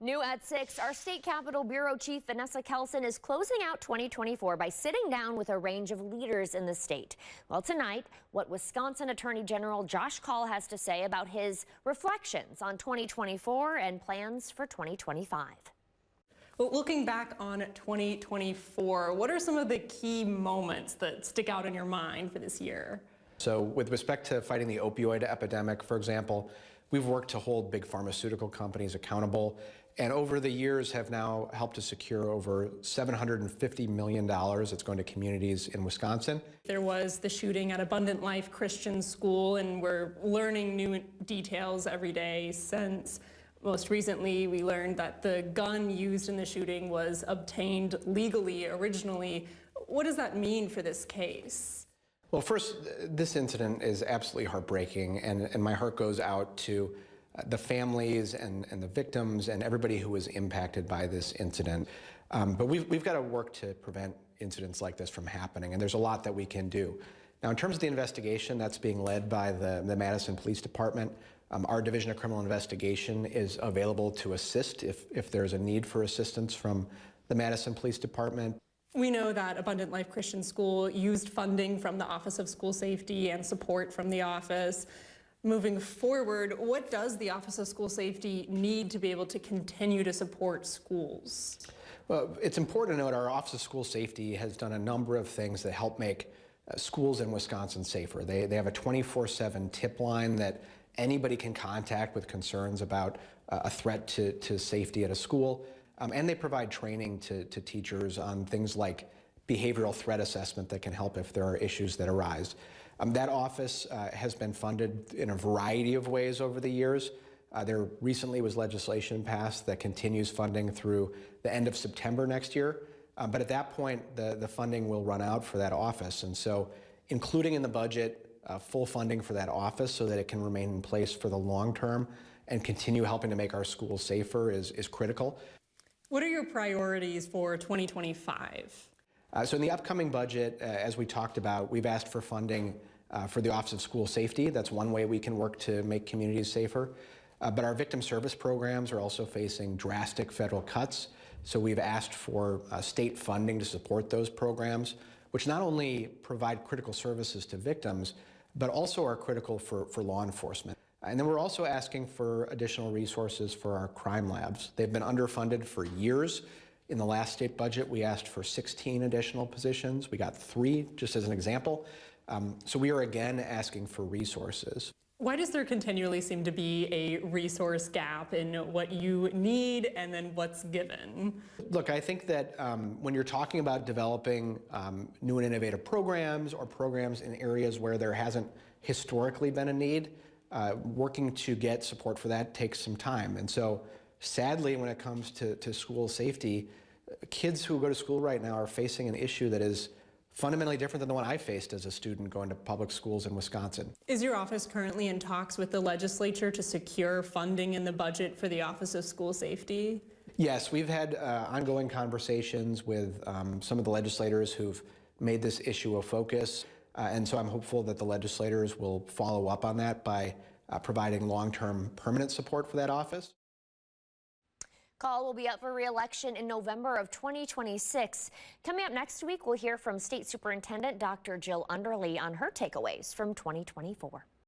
New at 6, our State Capitol Bureau Chief Vanessa Kelson is closing out 2024 by sitting down with a range of leaders in the state. Well, tonight, what Wisconsin Attorney General Josh Kaul has to say about his reflections on 2024 and plans for 2025. Well, looking back on 2024, what are some of the key moments that stick out in your mind for this year? So with respect to fighting the opioid epidemic, for example, we've worked to hold big pharmaceutical companies accountable, and over the years have now helped to secure over $750 million that's going to communities in Wisconsin. There was the shooting at Abundant Life Christian School, and we're learning new details every day since. Most recently, we learned that the gun used in the shooting was obtained legally originally. What does that mean for this case? Well, first, this incident is absolutely heartbreaking, and my heart goes out to the families and the victims and everybody who was impacted by this incident. But we've got to work to prevent incidents like this from happening, and there's a lot that we can do. Now, in terms of the investigation, that's being led by the Madison Police Department. Our Division of Criminal Investigation is available to assist if there's a need for assistance from the Madison Police Department. We know that Abundant Life Christian School used funding from the Office of School Safety and support from the office. Moving forward, what does the Office of School Safety need to be able to continue to support schools? Well, it's important to note our Office of School Safety has done a number of things that help make schools in Wisconsin safer. They have a 24/7 tip line that anybody can contact with concerns about a threat to safety at a school. And they provide training to teachers on things like behavioral threat assessment that can help if there are issues that arise. That office has been funded in a variety of ways over the years. There recently was legislation passed that continues funding through the end of September next year. But at that point, the funding will run out for that office. And so including in the budget full funding for that office so that it can remain in place for the long term and continue helping to make our schools safer is critical. What are your priorities for 2025? So in the upcoming budget, as we talked about, we've asked for funding for the Office of School Safety. That's one way we can work to make communities safer. But our victim service programs are also facing drastic federal cuts. So we've asked for state funding to support those programs, which not only provide critical services to victims, but also are critical for law enforcement. And then we're also asking for additional resources for our crime labs. They've been underfunded for years. In the last state budget, we asked for 16 additional positions. We got 3, just as an example. So we are again asking for resources. Why does there continually seem to be a resource gap in what you need and then what's given? Look, I think that when you're talking about developing new and innovative programs or programs in areas where there hasn't historically been a need, working to get support for that takes some time. And so sadly, when it comes to school safety, kids who go to school right now are facing an issue that is fundamentally different than the one I faced as a student going to public schools in Wisconsin. Is your office currently in talks with the legislature to secure funding in the budget for the Office of School Safety? Yes, we've had ongoing conversations with some of the legislators who've made this issue a focus. And so I'm hopeful that the legislators will follow up on that by providing long-term permanent support for that office. Kaul will be up for re-election in November of 2026. Coming up next week, we'll hear from State Superintendent Dr. Jill Underly on her takeaways from 2024.